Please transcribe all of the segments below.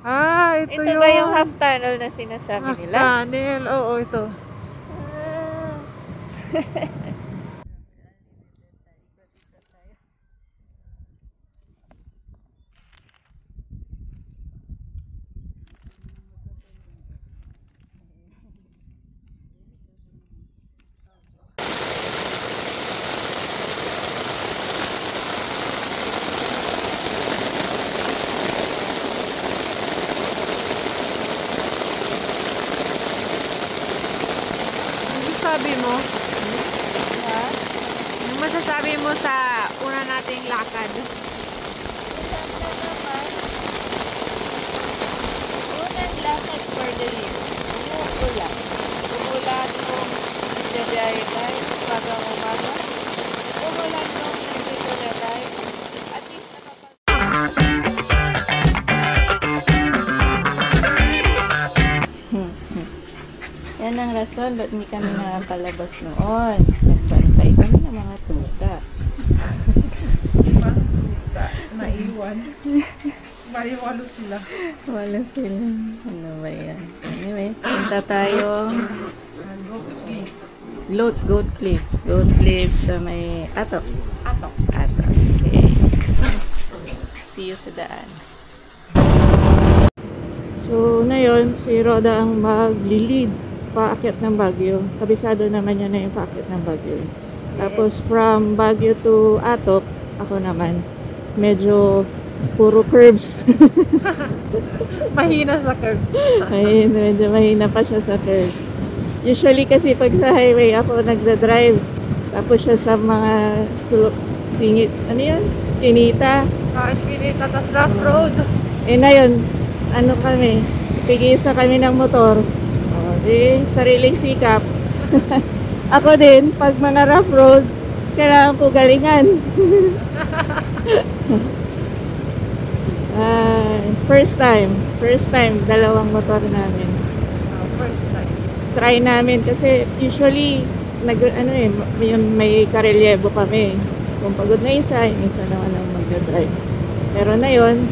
Ah, ito Ito yun. ba yung half tunnel na sinasabi Half nila? tunnel. Oo, ito. Ah. Masasabi mo? Ha? Ano masasabi mo sa una nating lakad? Ilan na naman? Unang lakad for the year. Umuulan. Umulan nung nagbibiyahe tayo, umagang umaga. Umulan nung nandito na tayo. At least nakapag... Yan ang rason ba't hindi kami nakapalabas noon. Nagbantay kami ng mga tuta. Naiwan. Maliwalo sila. Wala sila. Ano ba yan? Anyway, punta tayo. Goat Cliff. Goat Cliff sa may Atok. Atok. Atok. Okay. See you sa daan. So, ngayon, si Roda ang maglilid paakyat ng Baguio. Kabisado naman niya na yung paakyat ng Baguio. Tapos, from Baguio to Atok, ako naman, medyo puro curves. Mahina sa curve. Ay, medyo mahina pa siya sa curves. Usually kasi pag sa highway ako nagda-drive. Tapos siya sa mga singit, ano yan? Skinita. Skinita, tas rough road. Eh na yun, ano kami, pigisa kami ng motor. O, di, sariling sikap. Ako din, pag mga rough road, kailangan ko galingan. First time, dalawang motor namin. First time. Try namin kasi usually yung may karelyebo kami. Kung pagod na isa, yung isa naman ang mag-drive. Pero na yun,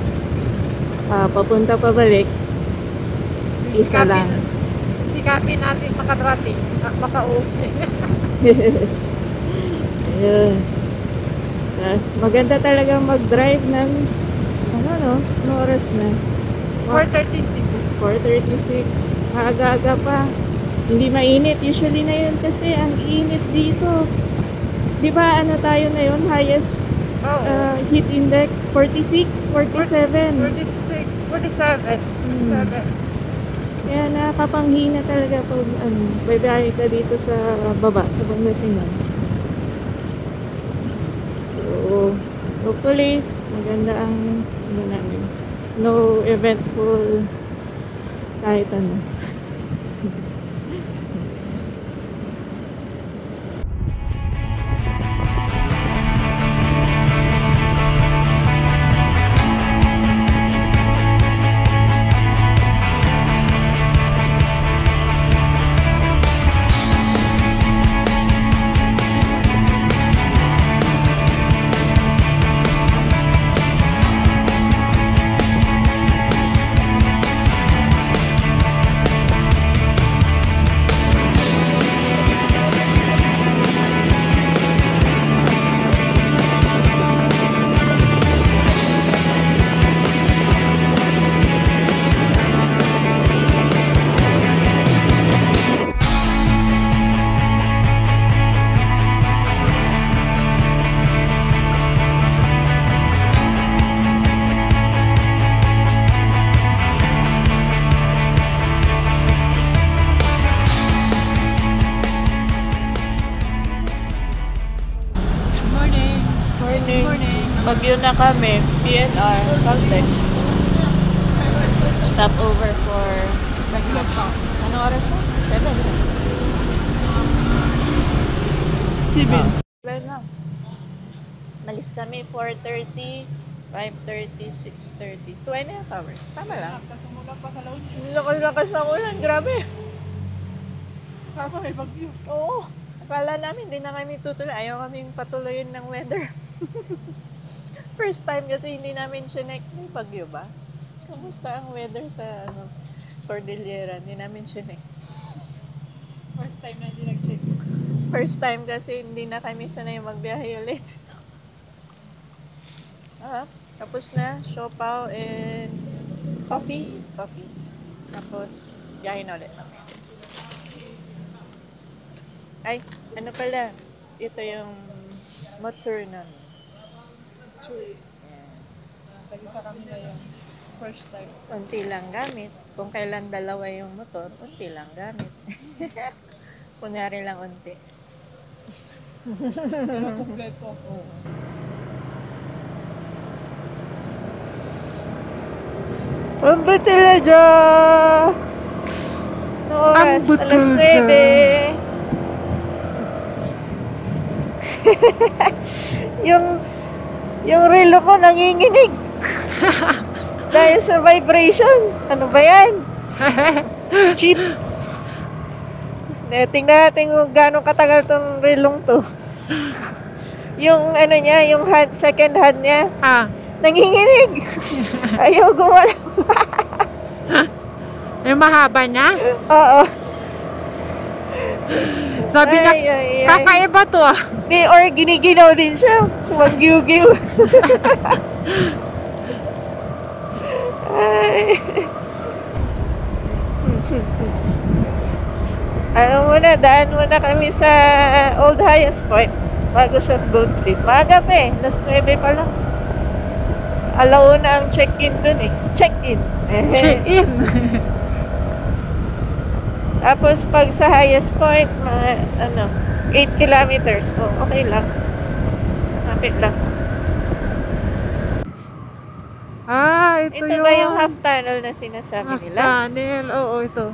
papunta pabalik, isa lang. Sikapin natin makarating, makauwi. Ayun. Tapos maganda talaga mag-drive ng ano oras na? 4:36. 4:36. Maaga-aga pa. Hindi mainit. Usually na yun kasi ang init dito. Di ba ano tayo na yun? Highest heat index 46, 47. 46, 47. 47. Kaya nakapanghina talaga pag bibiyahe ka dito sa baba, sa Pangasinan. So, hopefully, maganda ang namin. No eventful kahit ano. Baguio na kami, PNR, Caltex. Stop over for breakfast. Ano oras na? 7. 7. Wala na. Malis kami 4:30, 5:30, 6:30. 2.5 hours. Tama lang. Kasumulan pa sa laon. Lakas ng ulan. Grabe. Kama may bagyo. Oo. Akala namin hindi na kami tutuloy. Ayaw kaming patuloyin ng weather. First time kasi hindi namin chinek. May bagyo ba? Kumusta ang weather sa Cordillera? Hindi namin siya eh. First time na hindi nag-check. First time kasi hindi na kami sanay magbiyahe ulit. Tapos na, siopaw and coffee. Tapos, biyahe na ulit namin. Ay, ano pala? Ito yung motor na. True. Tag-isa kami ngayon. First time. Unti lang gamit. Kung kailan dalawa yung motor, unti lang gamit. Kunyari lang unti. Pero kumpleto ako. Ambutila dyan! No oras, alas 9. yung relo ko nanginginig. Dahil sa vibration. Ano ba yan? Cheap. Tingnan natin kung gano'ng katagal tong relong to. Yung ano niya, yung second hand niya, nanginginig. Ayaw gumalaw. Yung mahaba niya? Oo. Sabi na, kakaiba to ah. Di, or giniginaw din siya. Mag-giw-giw. Ay. Daan muna kami sa Old Highest Point bago sa boat trip. Maaga pa eh, alas 9 pa lang. Alauna ang check-in dun eh. Check-in. Check-in. Tapos pag sa Highest Point, mga 8 kilometers. So, okay lang. Kapit lang. Ito Ito yung... ba yung half tunnel na sinasabi half nila? tunnel, oo, ito.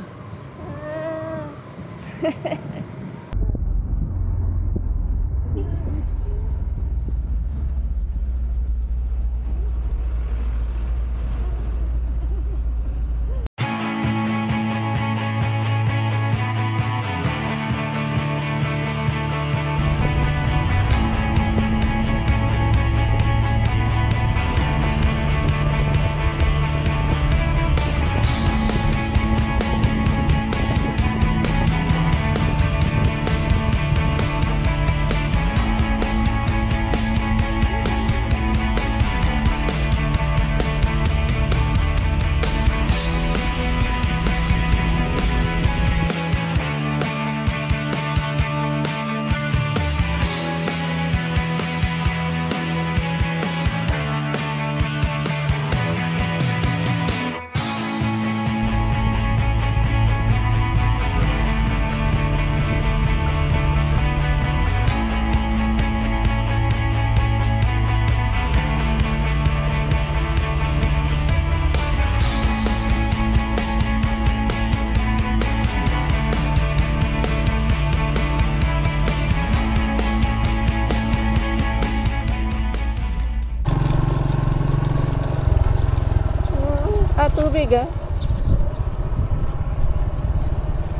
Tubig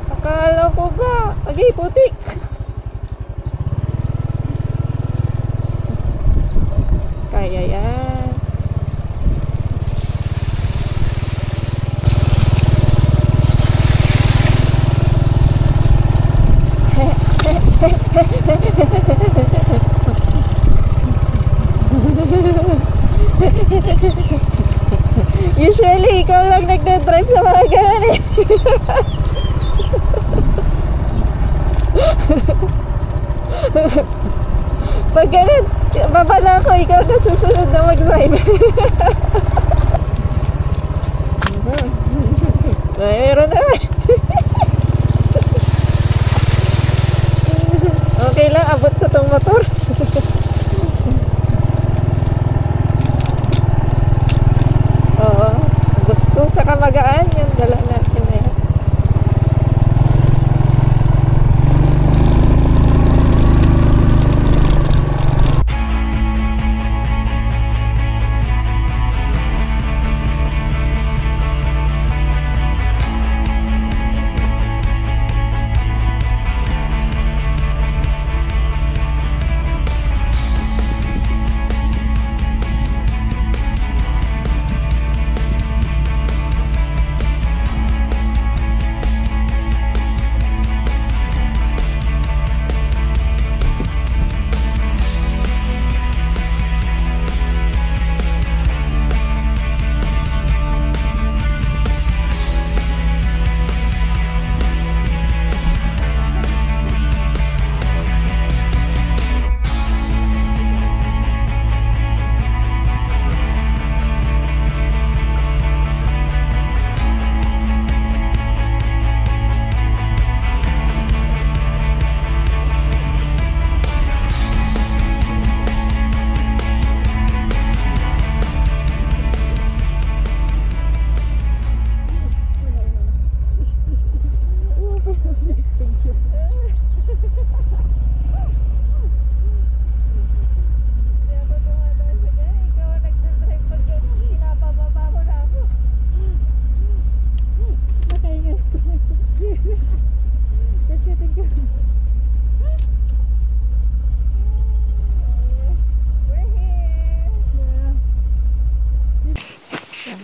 Akala ko ba? Agi, putik. Kaya yan. Usually, ikaw lang nagdadrive sa mga ganun eh. Pag ganun, baba na ako, ikaw na susunod na mag-drive. Mayroon naman. Okay lang, abot ko tong motor. Oo, abot ko. Saka magaan yung dala natin eh.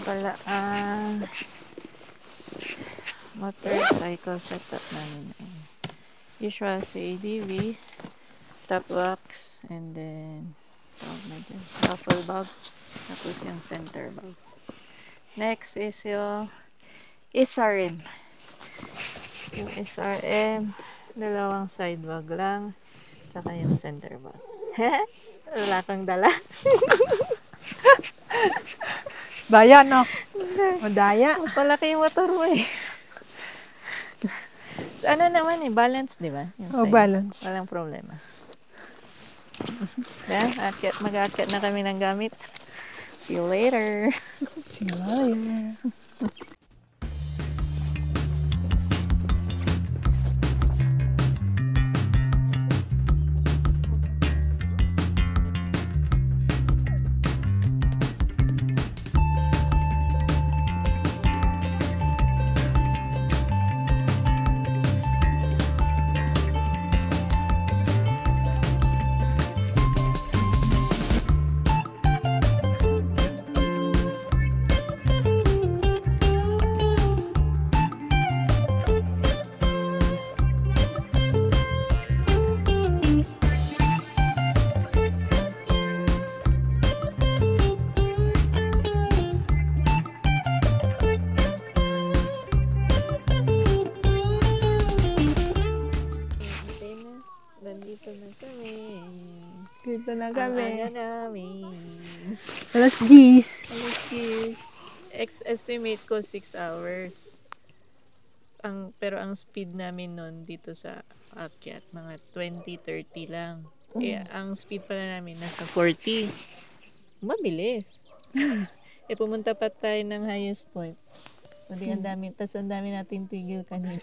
pala motorcycle setup namin. Usual sa ADV, top box, and then tawag na dyan, duffel bag, tapos yung center bag. Next is yung SRM. Yung SRM, dalawang side bag lang, saka yung center bag. Wala kang dala. Daya, no? Madaya. Mas malaki yung motor mo eh. So, ano naman eh, balance, di ba? Yung Oh, side. balance. Walang problema. Mag-aakyat na kami ng gamit. See you later. See you later. Nandito na kami. Dito na Ang kami. aga namin. Alas 10. Alas 10. Estimate ko 6 hours. Pero ang speed namin nun dito sa akyat, mga 20-30 lang. Ang speed pala namin nasa 40. Mabilis. Pumunta pa tayo ng highest point. Kundi ang dami natin tigil kanina.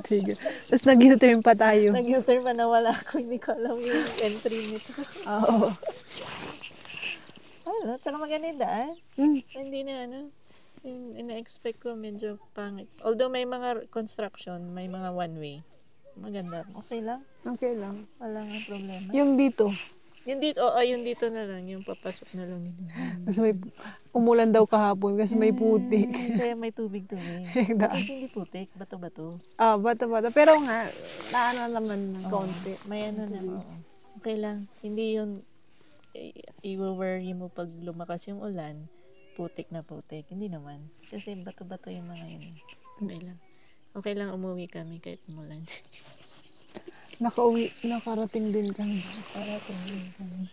Tigil. Tapos nag-U-turn pa tayo. Nag-U-turn pa, nawala ako. Hindi ko alam yung entry nito. Oo. Ano, tsaka maganda yung daan. Hindi na yung ina-expect ko medyo pangit. Although may mga construction, may mga one way. Maganda. Okay lang. Okay lang. Wala nga problema. Yung dito. Yung dito, yung dito na lang. Yung papasok na lang. Tapos may umulan daw kahapon kasi may putik. Kaya may tubig-tubig. Kasi hindi putik. Bato-bato. Bata-bata. Pero nga, naano naman ng konti. May ano na. Oo. Okay lang. Hindi yun i-worry mo pag lumakas yung ulan. Putik na putik. Hindi naman. Kasi bato-bato yung mga yun. Okay lang. Okay lang umuwi kami kahit umulan. Nakarating din kami. Parating din kami.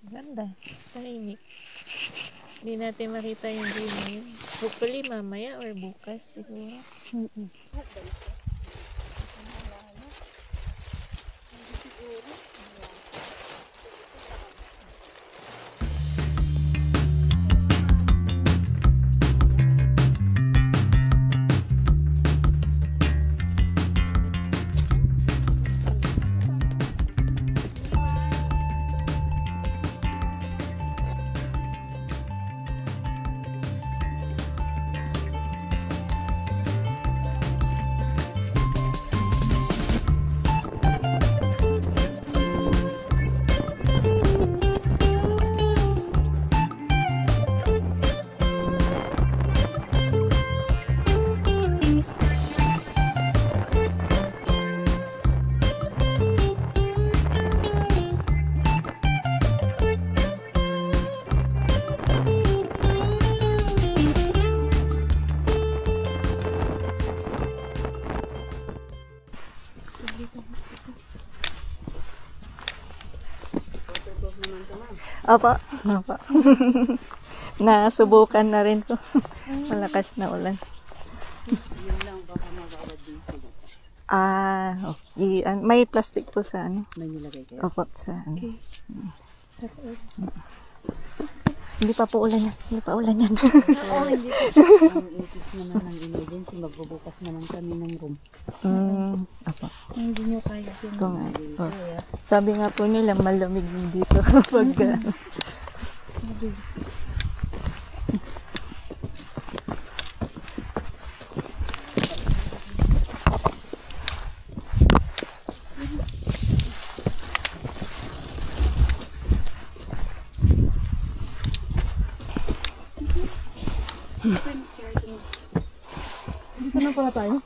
Ganda. Tahimik. Hindi natin makita yung view na yun. Hopefully mamaya or bukas siguro. Apa. Nasubukan na rin ko. Malakas na ulan. Okay. May plastic po sa ano? May nilagay kayo? Opo, sa ano. Okay. Hindi pa po ulan yan. Hindi pa ulan yan. Oo, hindi po. Ang itis naman ng emergency, magbubukas naman kami ng room. Apo. Hindi nyo kaya yun. Ito nga. Sabi nga po nila, malamig dito pag Dito na pala tayo.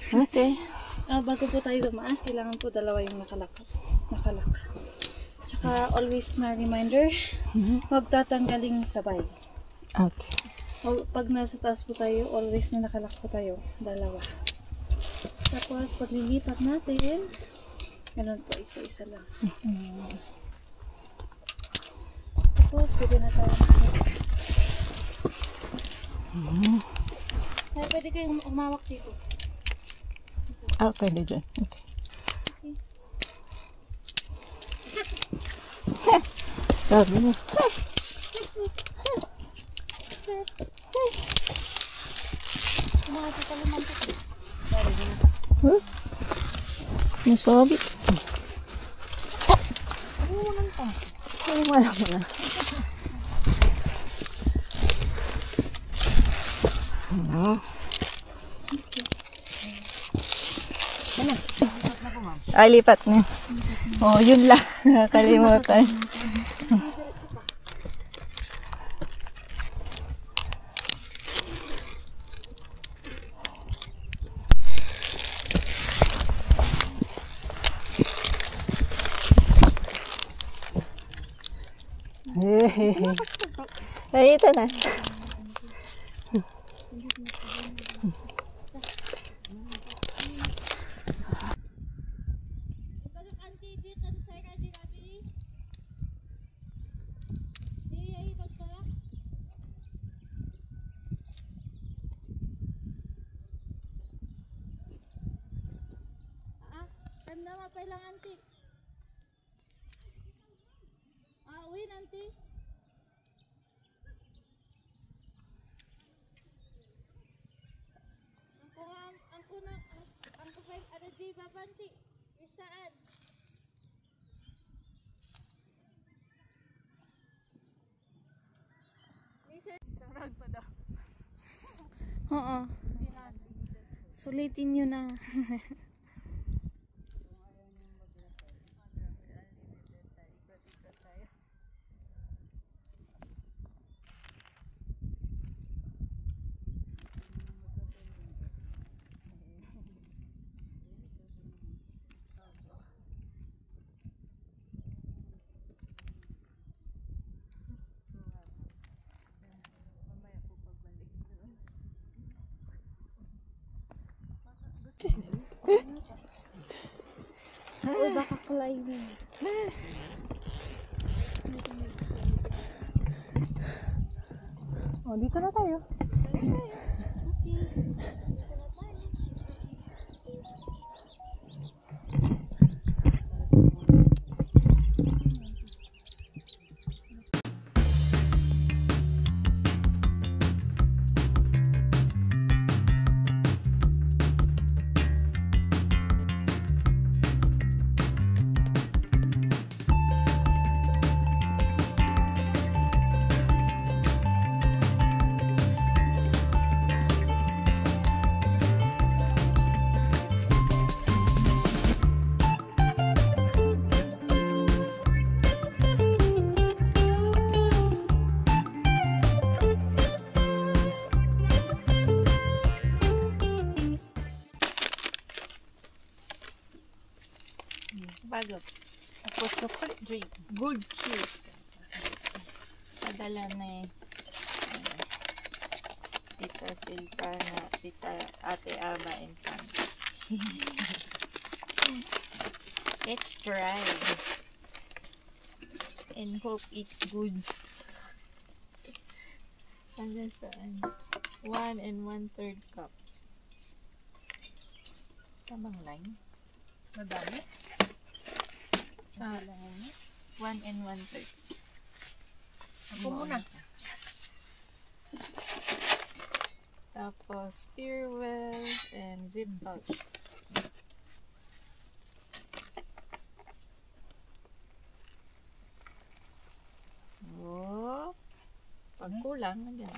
Okay. Bago po tayo dumaas, kailangan po dalawa yung nakalak. Tsaka always na reminder, huwag tatanggaling sabay. Okay. Pag nasa taas po tayo, always na nakalak po tayo. Dalawa. Tapos, pag lilipat natin, ganun po, isa-isa lang. Tapos, pwede na tayo. Kaya pwede kayong umawak dito. Pwede dyan. Okay. Sabi mo. Nasabi. Wala mo na. Ay, lipat na. Oh, yun lang. Nakalimutan. Ay, ito na. Tanda pa lang, auntie. Uwi, auntie. Ang kumain, ada di babanti. Isaan. Isang rag pa daw. Oo. Sulitin nyo na. Uy, baka kalainin. Oh, dito na tayo. Bago. Tapos chocolate drink. Gold cube. Padala na Tita Silvana, Tita Ate Aba and family. Let's try. And hope it's good. Ano saan? 1 1/3 cup. Tamang line. Madami. Sa 1 1/3. Ako muna. Tapos steer wheel and zip pouch. Oh, pag kulang, nandiyan.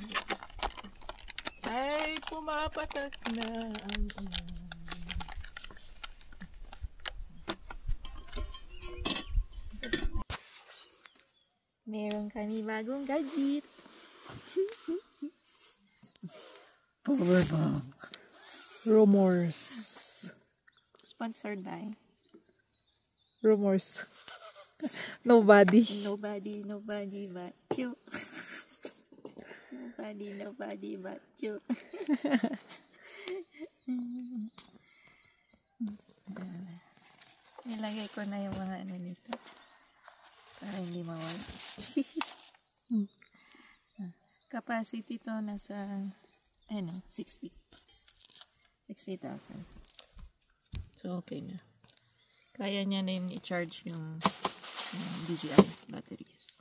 Ay, pumapatak na ang ulan. Meron kami bagong gadget. Power bank. Rumors. Sponsored by Rumors. Nobody. nobody but you. Nobody but you. Nilagay ko na yung mga ano nito para hindi mawala. Capacity to nasa 60,000. So okay na. Kaya niya na yung i-charge yung DJI batteries.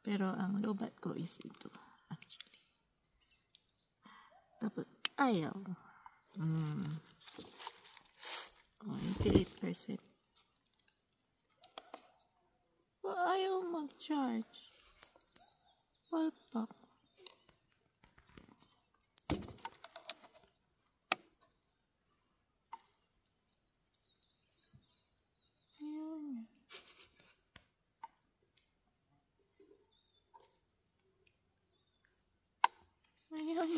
Pero ang lobat ko is ito actually. Tapos ayaw. 88%. Ayaw mag-charge. Palpak. Ayun. Ayun.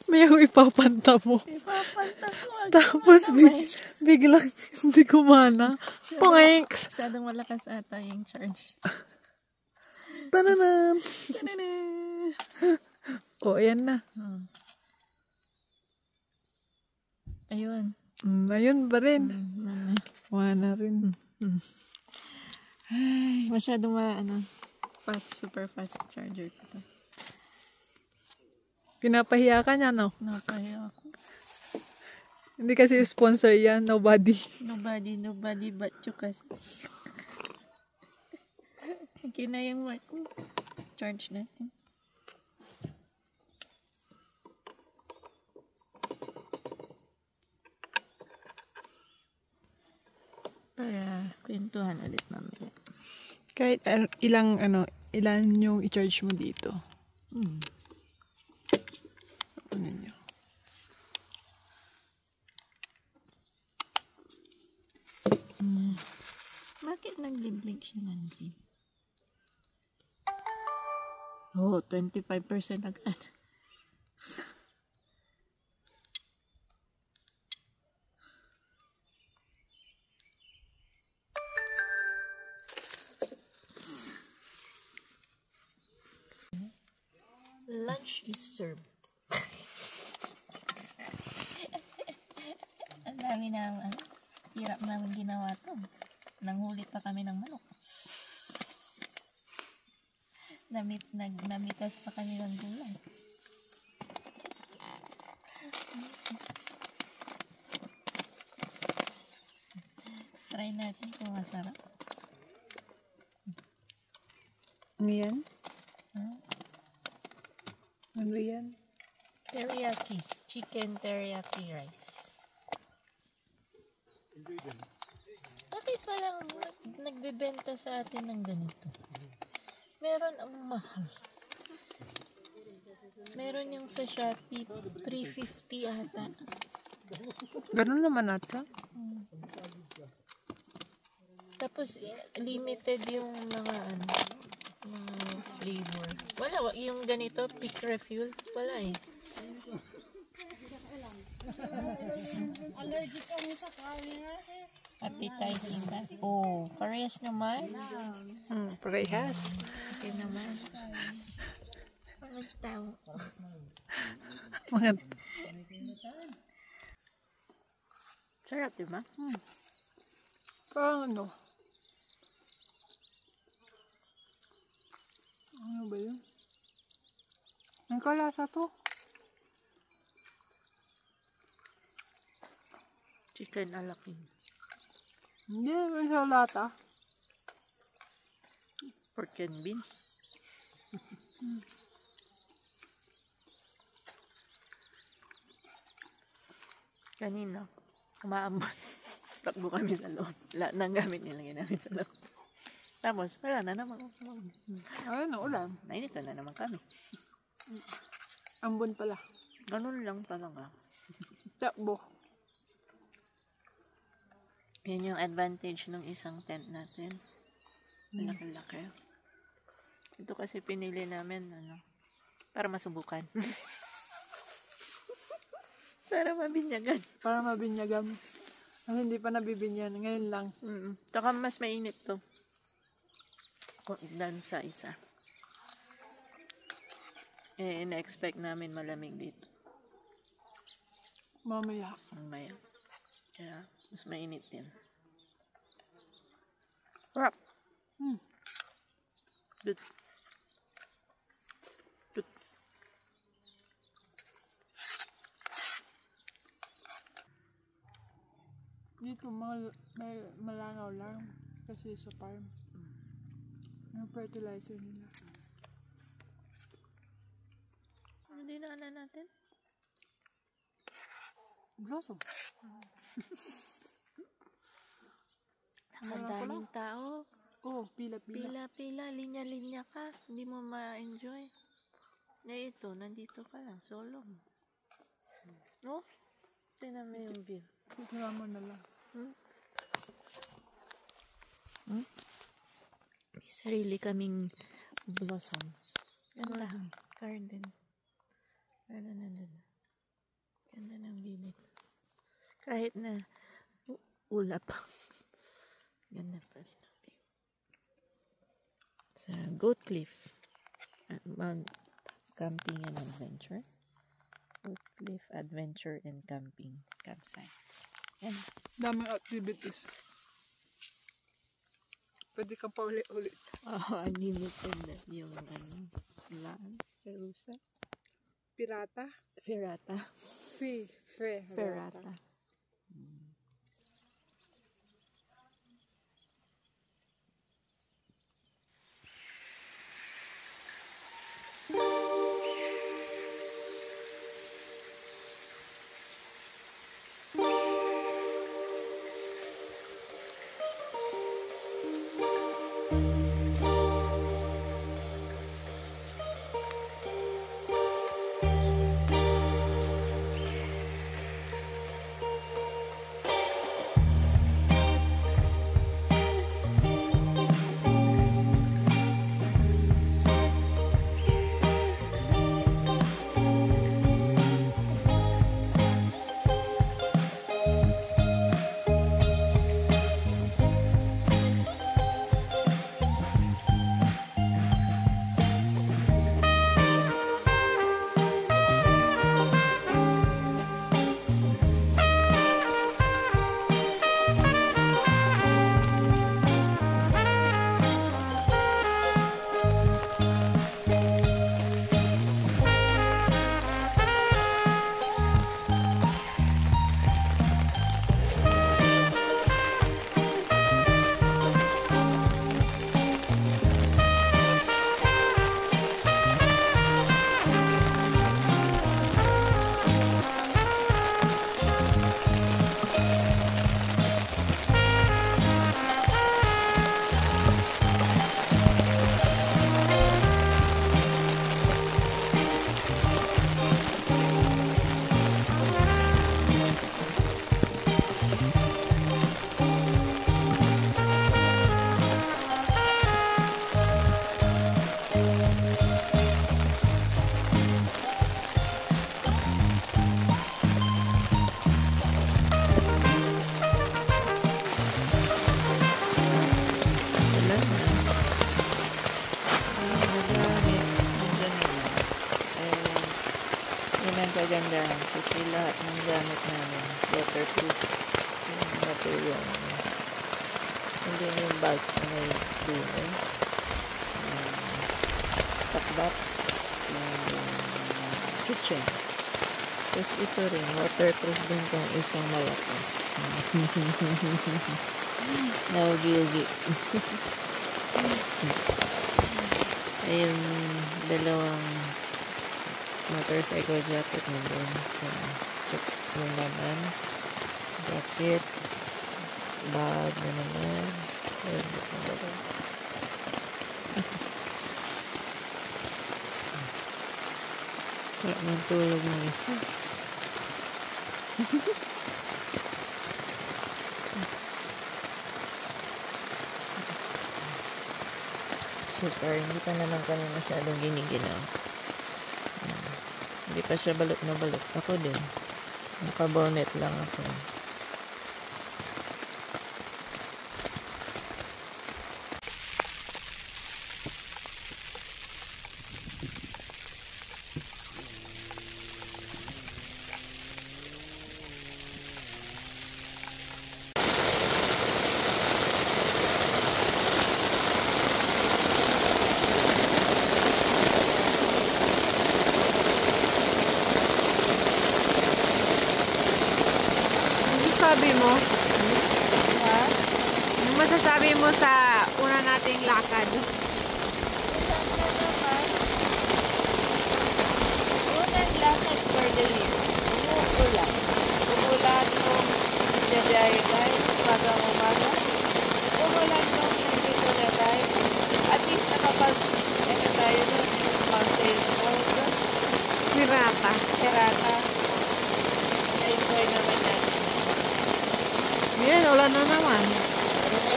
May ako ipapanta mo. Ipapanta ko. Tapos biglang hindi kumana. Poinks! Masyadong malakas ata yung charge. Tananan! O, ayan na. Ayun. Ayun pa rin. Wala rin. Ay, masyadong super fast charger ko to. Pinapahiya ka niya, no? Napahiya ako. Hindi kasi sponsor yan. Nobody. Nobody but you kasi. Okay na yung mic ko. Charge natin. Para kwentuhan ulit mamaya. Kahit ilan yung i-charge mo dito. Ano niyo? Bakit nag-blink siya ng green? Oh, 25% agad. Lunch is served. Ang dami na hirap namin ginawa to. Nanghulit pa kami ng manok. Namitas pa kami ng gulay. Try natin kung masarap. Ano yan? Huh? Ano yan? Teriyaki. Chicken teriyaki rice. Bakit palang nagbebenta sa atin ng ganito? Meron ang mahal. Meron yung sa Shopee, 350 ata. Ganun naman ata. Tapos, limited yung mga flavor. Wala, yung ganito, pick refuel, wala eh. Appetizing ba? Oh, parehas naman. Parehas. Okay naman. Mga tao. Mga Sarap, diba? parang ano? Ano ba yun? Ang kalasa to. Chicken alaking. Hindi, may salata. Pork and beans. Kanina, umaambon. Takbo kami sa loob. Lahat ng gamit nilagay namin sa loob. Tapos, wala na naman. Ayun, ulan. Nainito na naman kami. Ambon pala. Ganun lang talaga. Takbo. Yan yung advantage ng isang tent natin. Malaki-laki. Ito kasi pinili namin, para masubukan. Para mabinyagan. Para mabinyagan. Kasi hindi pa nabibinyan. Ngayon lang. Saka mas mainit to. Dan sa isa. Na-expect namin malamig dito. Mamaya. Mamaya. Kaya, mas mainit din. Sarap. Good. Good. Dito may malanaw lang. Kasi sa farm. Yung fertilizer nila. Hindi na natin. Blossom. Ang daming tao. Oh, pila-pila. Pila-pila, linya-linya ka. Hindi mo ma-enjoy. Ito, nandito ka lang, solo. No? Tingnan mo yung view. Kikira mo na lang. May sarili kaming blossoms. Ganda. Garden. Ganda. Ganda ng view nito. Kahit na ulap. Ganda pa rin ang view. Sa Goat Cliff. Mount Camping and Adventure. Goat Cliff Adventure and Camping Campsite. Yan. Daming activities. Pwede ka pa ulit-ulit. Unlimited na yung laan. Ferusa. Pirata? Ferrata. Ferrata. kagandahan kasi lahat ng gamit namin waterproof yung material niya. Hindi yung bags na may cleaner, takbat, yung kitchen. Tapos ito rin, waterproof din tong isang malaki. Naugi-ugi. Ayun, dalawang motorcycle jacket mo din sa yung naman jacket, bag na naman. Sarap ng tulog ng isa. rice cooker. Hindi pa naman kami masyadong giniginaw. Hindi pa siya balot na balot. Ako din. Nakabonet lang ako. Masasabi mo? Ano masasabi mo sa una nating lakad? Unang lakad for the year. Umuulan. Umulan nung nagdadaya tayo. Umaga. Umulan nung nandito na tayo. At least ano tayo doon. Mountain road. Pirata. Kerata. Na-enjoy naman natin. Yan, ulan na naman.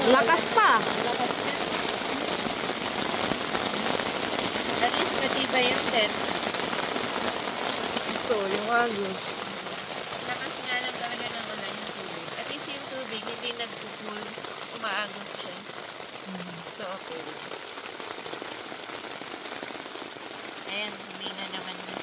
Lakas pa. Lakas na. At least matibay yung tent. Ito, yung agos. Lakas nga lang talaga ng ulan yung tubig. At least yung tubig, hindi nagpupul. Umaagos siya. So, okay. Ayan, humina naman niya.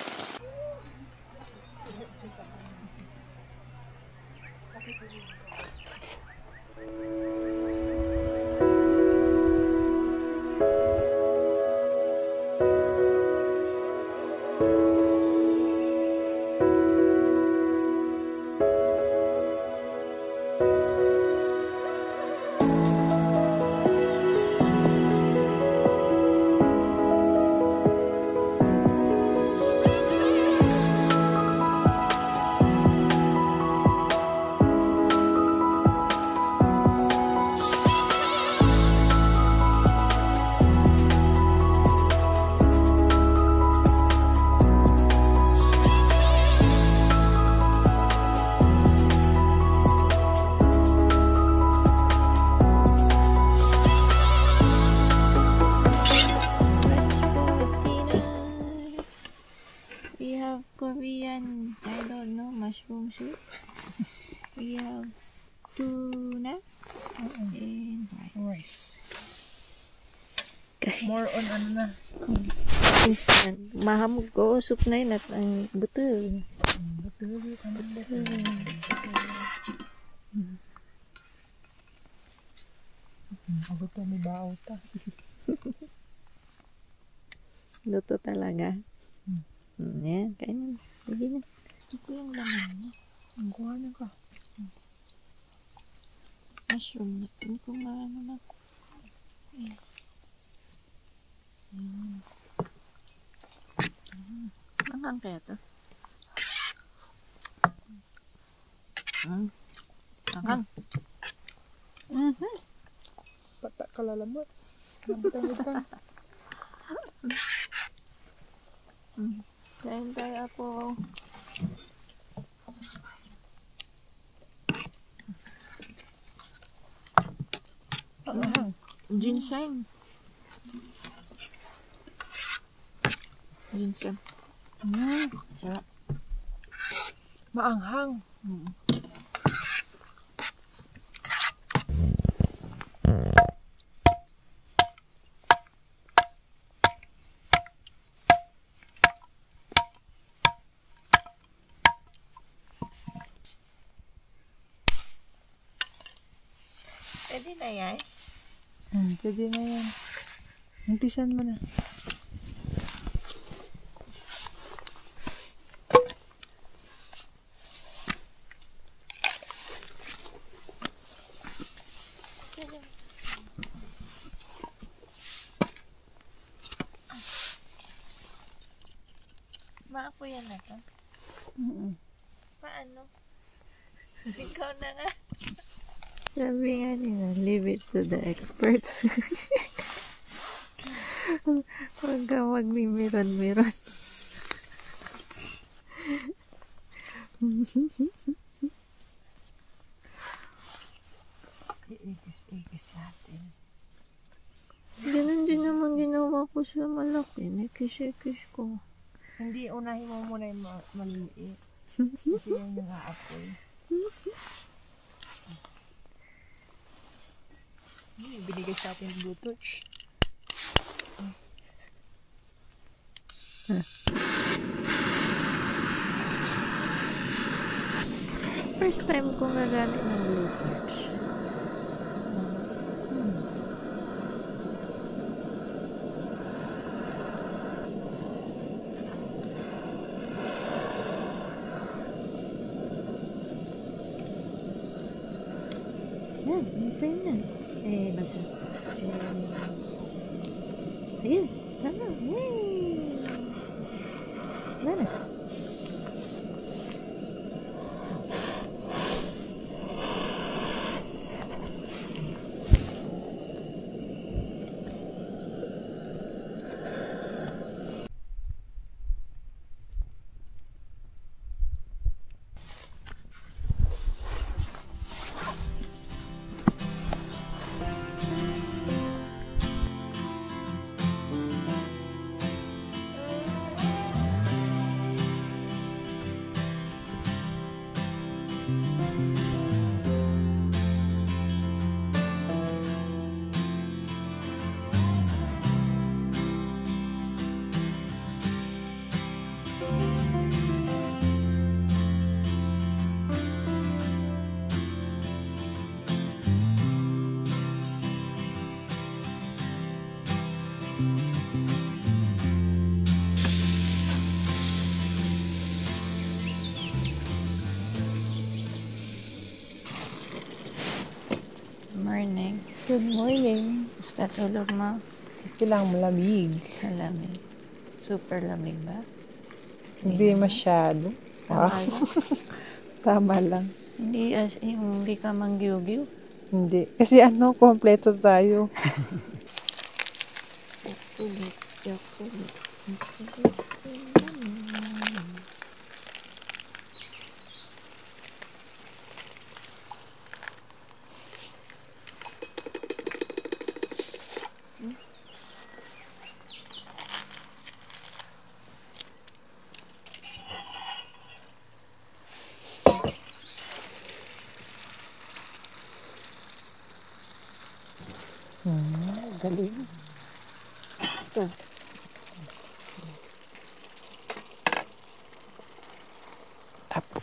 We have Korean, I don't know, mushroom soup. We have tuna and Rice. More on ano na. Mahamog ko, soup na yun at ang buto. Ako to, may bao ta. Luto talaga. Yan, kainin. Sige na. Ito ko yung laman niya. Ang kuha na ka. Mushroom na. Hindi ko maano na. Anghang kaya to? Anghang. Pata kalalamot. Nabutang-butang. Kain tayo ako. Ginseng. Ginseng. Sarap. Maanghang. pwede na yan. Pwede na yan. Umpisan mo na. Maapo yan na to. Paano? Ikaw na nga. Sabi nga nila, leave it to the experts. Huwag ka magmimiron-miron. Iigis natin. Ganun din naman Kawawa po siya malaki. May kish-kish ko. Hindi, unahin mo muna yung maliliit. Kasi yan yung aapoy. Binigay sa atin yung Bluetooth. First time ko gagamit ng Bluetooth. Yan, okay na. Basta. Ayun, tama. Yay! Sana. Morning. Good morning. Basta tulog mo. Kailangan malamig. Malamig. Super lamig ba? Hindi masyado. Tama lang. Tama lang. Hindi hindi ka manggiw-giw. Hindi. Kasi kompleto tayo. Chocolate, chocolate. Galing. Ito. Tapos.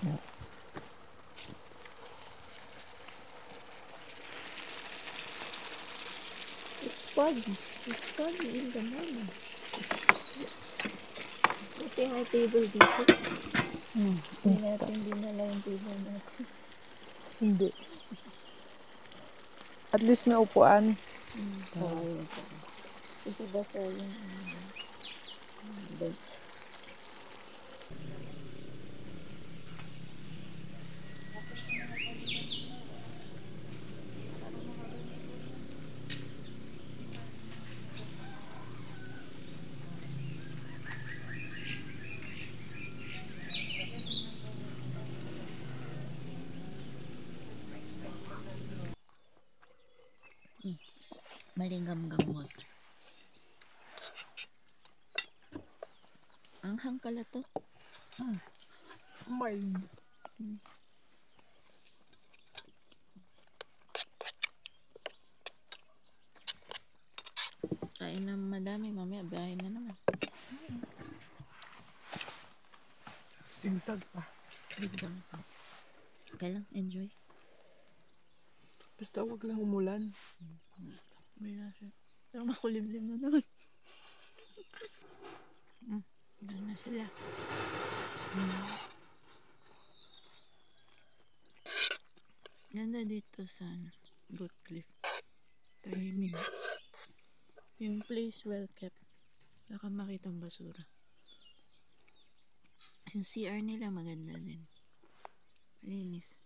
It's foggy. It's foggy in the morning. Buti may table dito. Hindi natin dinala yung table natin. Hindi. At least may upuan. Ito ba sa yung bench? Malinggam-gam water. Anghang pala to. Mild. Kain ng madami, mamaya biyahe na naman. Sigsag pa. Biglang pa. Okay lang, enjoy. Basta wag lang umulan. Wala siya. Pero makulimlim na naman. Doon na sila. Ganda dito sa Goat Cliff. Tahimik. Yung place well kept. Baka makita ang basura. Yung CR nila maganda din. Linis.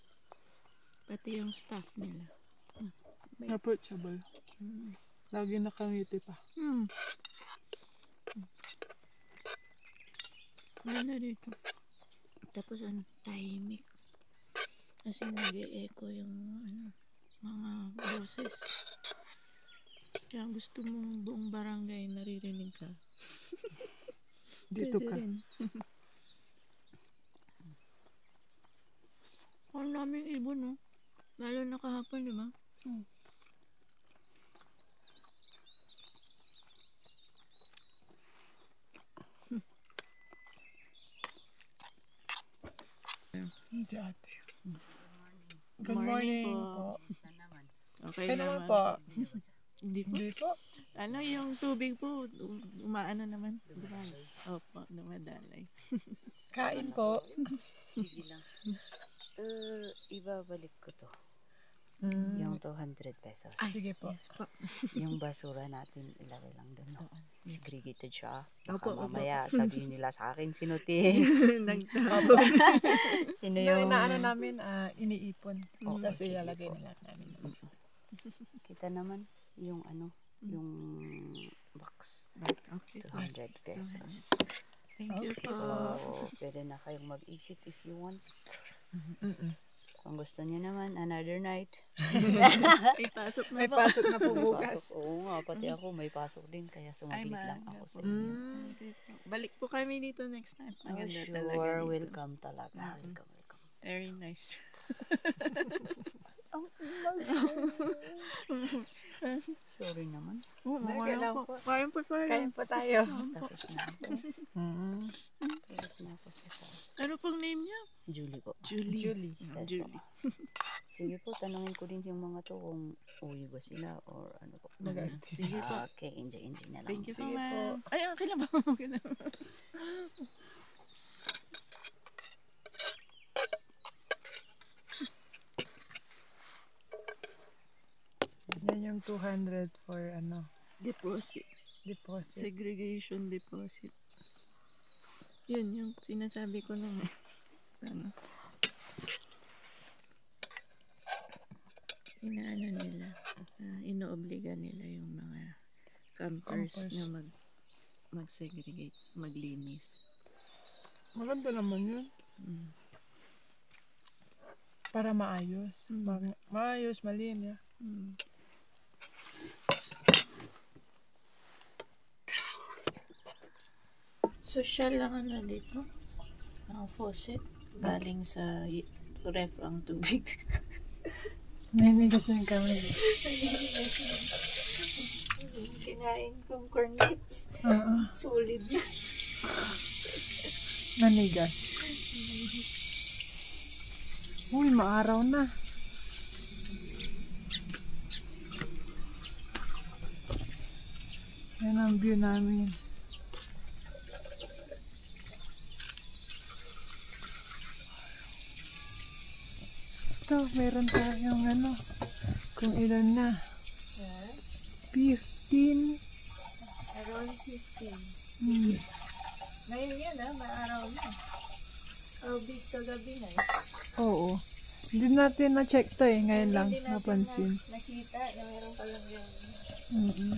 Pati yung staff nila. Approachable. Lagi nakangiti pa. Ganda dito. Tapos tahimik. Kasi nag-e-echo yung mga boses. Kaya gusto mong buong barangay naririnig ka. Dito Pwede ka. rin. Ang daming ibon, no? Lalo na kahapon, di ba? Si ate. Good morning po. Saan naman? Okay Saan naman naman. po? Hindi po. Hindi po. Ano yung tubig po, umaano naman. Opo, dumadalay. Kain po. Sige lang. Ibabalik ko to. Mm. Yung 200 pesos. Sige po. Yes po. Yung basura natin, ilagay lang doon. No? Segregated siya. Opo, Baka opo. mamaya sabihin nila sa akin, sino ti? Nagtapon. Sino Yung yung... inaano namin, iniipon. Oo, Tapos sige ilalagay po. na lang namin. Kita naman yung ano, yung box. Okay. 200 pesos. Thank you po. So, pwede na kayong mag-exit if you want. Kung gusto niyo naman, another night. May pasok na May po. pasok na po May bukas. pasok. Oo nga, pati ako may pasok din. Kaya sumaglit lang ako sa inyo. Okay po. Balik po kami dito next time. Oh, Maganda sure, talaga dito. welcome talaga. Welcome, welcome. Very nice. Sorry naman. Oo, Kailan po. po? Kain po tayo. Kain po tayo. Tapos na ako. Tapos na ako sa taas. Ano pong name niya? Julie po. Julie. Julie. Ah, Yes, Julie. Sige po, tanungin ko din yung mga to kung uwi ba sila or ano po. Sige po. Okay, enjoy na lang. Thank you po, Sige ma'am. Ay, okay lang ba? Okay lang. Yan yung 200 for Deposit. deposit. Segregation deposit. Yun, yung sinasabi ko lang. Ano? Inaano nila. Inoobliga nila yung mga campers na mag-segregate, maglinis. Maganda naman yun. Para maayos. Maayos, malinis. Social lang ano dito. Ang faucet. Galing sa ref ang tubig. Nanigas na kami. Kinain kong cornet. Solid na. Nanigas. Uy, maaraw na. Yan ang view namin. Ito, meron tayong kung ilan na. 15. Around 15. Hmm. Ngayon yan maaraw na. Big kagabi na Oo. Hindi natin na-check to ngayon lang, Hindi natin napansin. nakita na meron palang yun. Mm-mm.